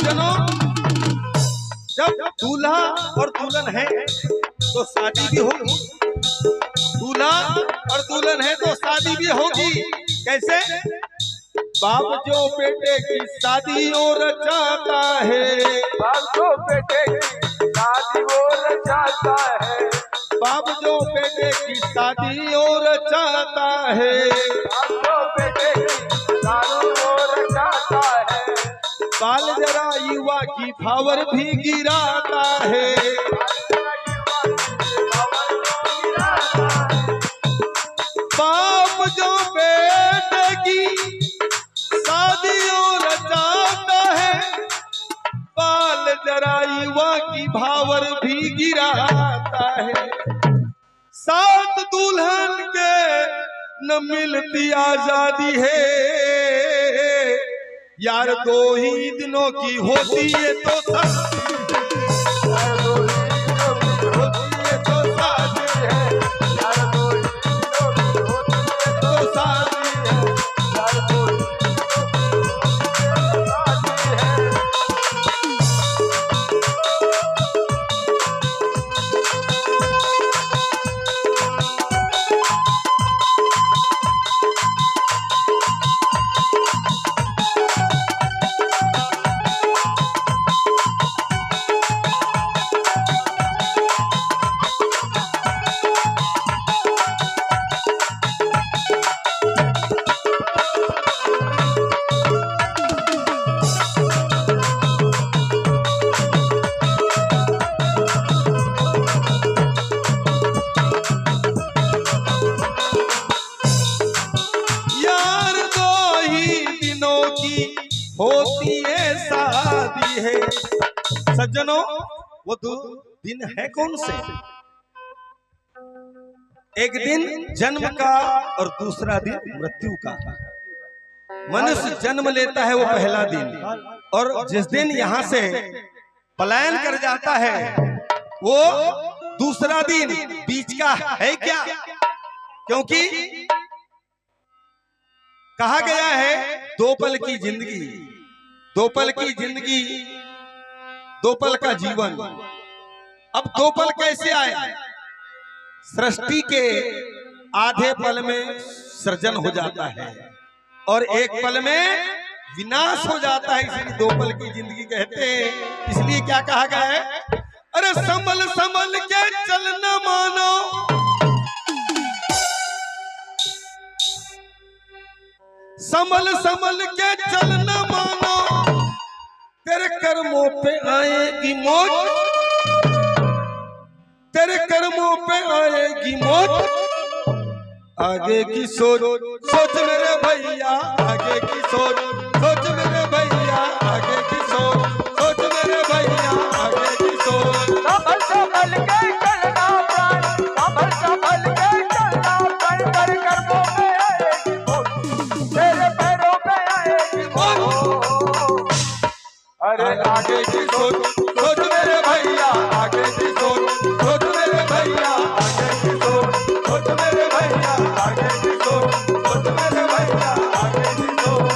सज्जनों, जब दूल्हा और दुल्हन है तो शादी भी होगी, दूल्हा और दुल्हन है तो शादी भी होगी। कैसे? बाप जो बेटे की शादी और रचाता है, बाप जो बेटे की शादी और रचाता है, बाप जो बेटे की शादी और रचाता है, बाप जो बेटे की शादी और रचाता है, बाल जरा युवा की भावर भी गिराता है। बाप जो बेटे की शादी और रचाता है, बाल जरा युवा की भावर भी गिराता है। साथ दुल्हन के न मिलती आजादी है, यार 2 ही दिनों की होती है तो होती है शादी है। सज्जनों, वो दिन है कौन से? एक दिन जन्म का और दूसरा दिन मृत्यु का। मनुष्य जन्म लेता है वो पहला दिन, और जिस दिन यहाँ से पलायन कर जाता है वो दूसरा दिन। बीच का है क्या? क्योंकि कहा गया है 2 पल की जिंदगी, 2 पल की जिंदगी, 2 पल का जीवन। अब 2 पल कैसे आए? सृष्टि के आधे पल में सृजन हो जाता है और 1 पल में विनाश हो जाता है, इसलिए 2 पल की जिंदगी कहते हैं। इसलिए क्या कहा गया है? अरे संभल संभल के चलना मानो, संभल संभल के चलना मानो, तेरे कर्मों पे आएगी मौत, तेरे कर्मों पे आएगी मौत। आगे की सोच सोच मेरे भैया, आगे की सोच सोच मेरे भैया, आगे की सोच सोच मेरे भैया, आगे की सोच। संभल संभल के चलना प्राण, संभल संभल के चलना प्राण, तेरे कर्मों पे आएगी मौत, तेरे पैरों पे आएगी मौत। अरे आगे की सोच सोच मेरे भैया, आगे की सोच सोच मेरे भैया, आगे की सोच सोच मेरे भैया, आगे की सोच सोच मेरे भैया, आगे की सोच।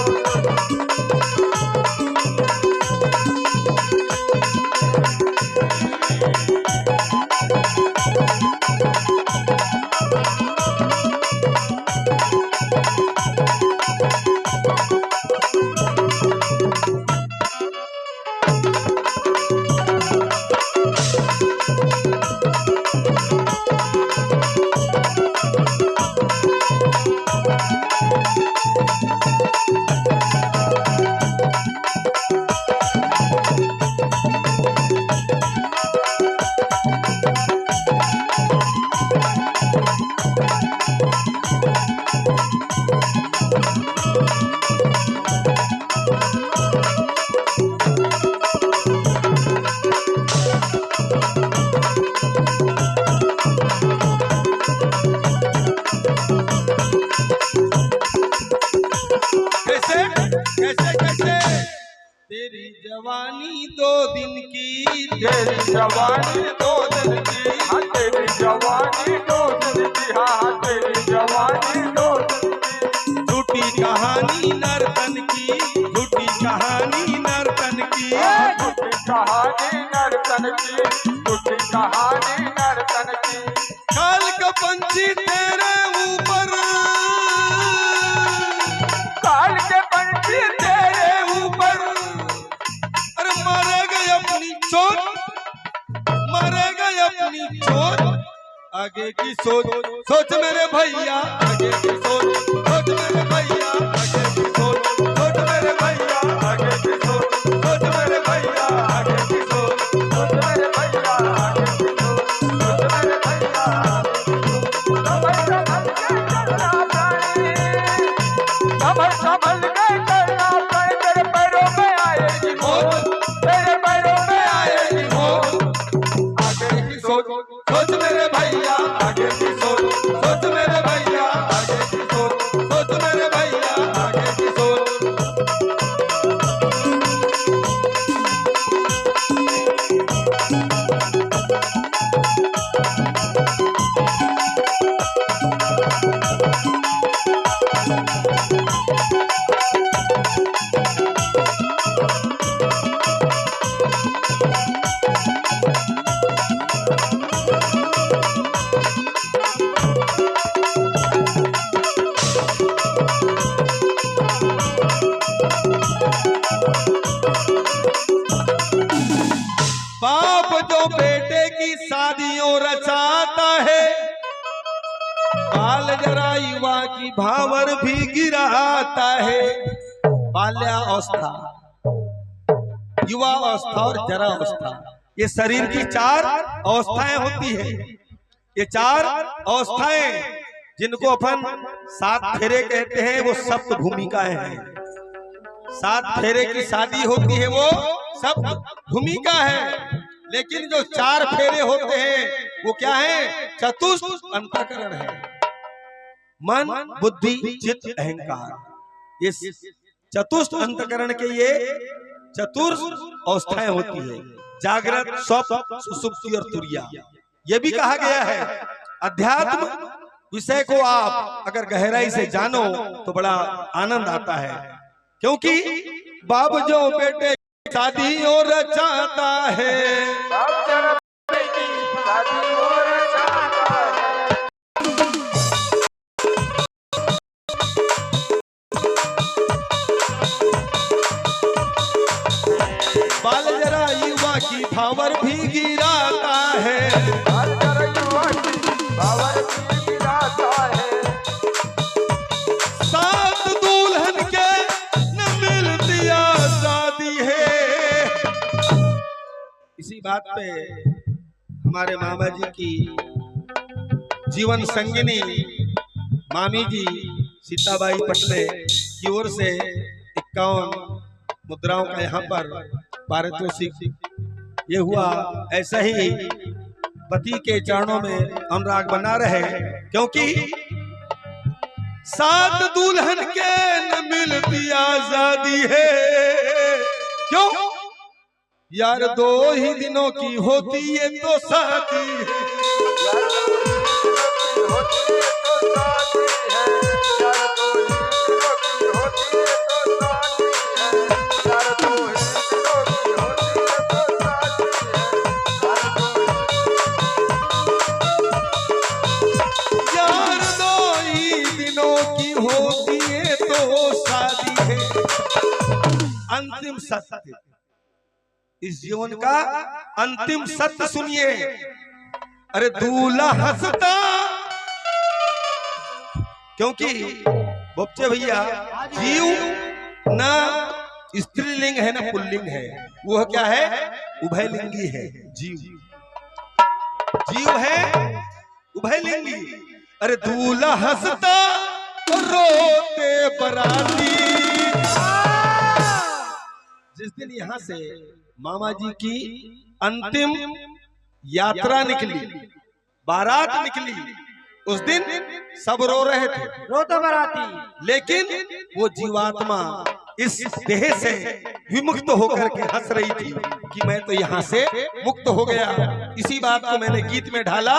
तेरी जवानी 2 दिन की, तेरी जवानी 2 दिन की, हाँ तेरी जवानी 2 दिन की, हाँ तेरी जवानी 2 दिन की। झूठी कहानी नर्तन की, झूठी कहानी नर्तन की। की। झूठी कहानी नर्तन की, झूठी कहानी नर्तन की। काल का पंछी तेरे ऊपर, काल के पंछी तेरे ऊपर, अरे मारेगा अपनी चोट, मारेगा अपनी चोट। आगे की सोच सोच मेरे भैया, आगे की सोच सोच मेरे भैया, आगे की सोच सोच मेरे भैया, आगे की सोच सोच मेरे भैया, आगे की सोच सोच मेरे भैया, आगे की सोच सोच मेरे भैया, आगे की सोच। संभल संभल के चलना प्राण, तेरे पैरों में आएगी मौत, तेरे पैरों में आएगी मौत। आगे की सोच सोच मेरे भैया, आगे की सोच सोच मेरे भैया, आगे की सोच सोच मेरे भैया, आगे की सोच। बाप जो बेटे की शादियों रचाता है, बाल जरा युवा की भावर भी गिराता है। बाल्यावस्था, युवा अवस्था और जरा अवस्था, ये शरीर की 4 अवस्थाएं होती है। ये 4 अवस्थाएं जिनको अपन 7 फेरे कहते हैं, वो सप्त भूमिकाएं हैं। 7 फेरे की शादी होती है, वो सप्त भूमिका है। लेकिन जो 4 फेरे होते हैं वो क्या है? चतुष्ट अंतःकरण है। मन, बुद्धि, चित्त, अहंकार। ये चतुष्ट अंतःकरण के ये चतुर्थ अवस्थाएं होती है। जागृत, स्वप्न, सुषुप्ति और तुरिया। ये भी कहा गया है अध्यात्म विषय को आप अगर गहराई से जानो तो बड़ा आनंद आता है। क्योंकि बाप जो बेटे शादी और रचाता है, शादी और रचाता है। बाल जरा युवा की भावर भी गिराता है, बाल जरा युवा की भावर भी गिराता है। 7 दुल्हन के न मिलती आजादी है। इसी बात पे हमारे मामा जी की जीवन संगिनी मामी जी सीताबाई पटले की ओर से 51 मुद्राओं का यहाँ पर पारितोषिक ये हुआ। ऐसा ही पति के चरणों में अनुराग बना रहे, क्योंकि 7 दुल्हन के न मिलती आजादी है। क्यों यार, 2 ही दिनों की होती है तो शादी है। यार 2 ही दिनों की होती है तो शादी है। अंतिम सत्य, इस जीवन का अंतिम सत्य सुनिए। अरे दूल्हा हंसता, क्योंकि बच्चे भैया जीव ना स्त्रीलिंग है ना पुल्लिंग है, वो क्या है? उभयलिंगी है। जीव है उभयलिंगी। अरे दूल्हा हंसता और रोते बराती। जिस दिन यहाँ से मामा जी की अंतिम यात्रा निकली, बारात निकली, उस दिन सब रो रहे थे, रोते बराती। लेकिन वो जीवात्मा इस देह से विमुक्त होकर के हंस रही थी कि मैं तो यहाँ से मुक्त हो गया। इसी बात को मैंने गीत में ढाला।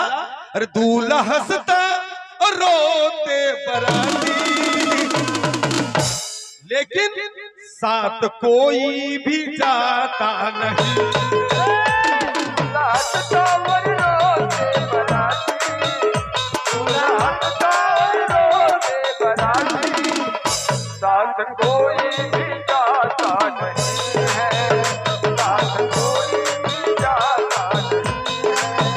अरे दूल्हा हंसता और रोते बराती, लेकिन साथ कोई भी जाता नहीं। साथ सावर रोते बराती, साथ सावर रोते बराती, साथ कोई भी जाता नहीं है, साथ कोई भी जाता नहीं है।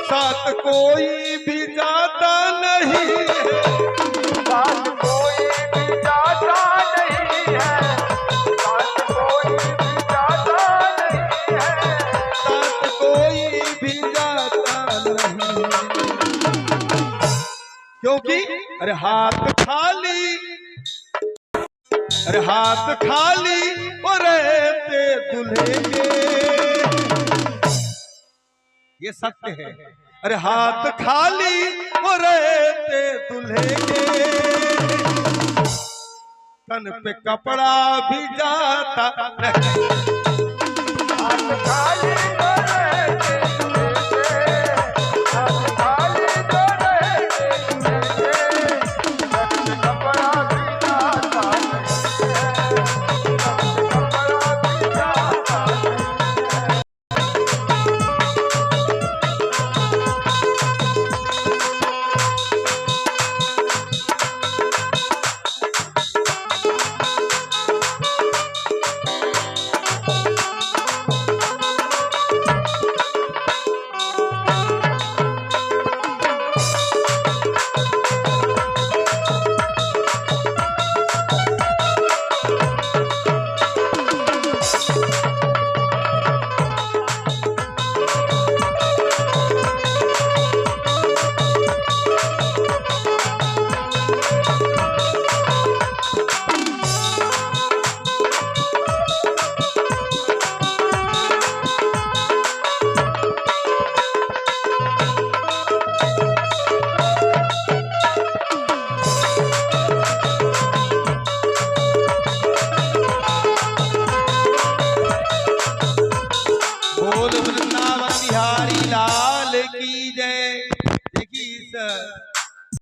साथ कोई भी जाता नहीं है, साथ कोई भी जाता नहीं है, साथ कोई भी जाता नहीं है, साथ कोई भी जाता नहीं है। क्योंकि अरे हाथ खाली, अरे हाथ खाली और रहते दूल्हे के, ये सत्य है। अरे हाथ खाली और रहते दूल्हे के, तन पे कपड़ा भी जाता नहीं। हाथ खाली तो रहते दूल्हे के, हाथ खाली तो रहते दूल्हे के, तन पे कपड़ा भी जाता नहीं है, तन पे कपड़ा भी जाता नहीं है। बोल वृंदावन बिहारी लाल की जय। देखिए इस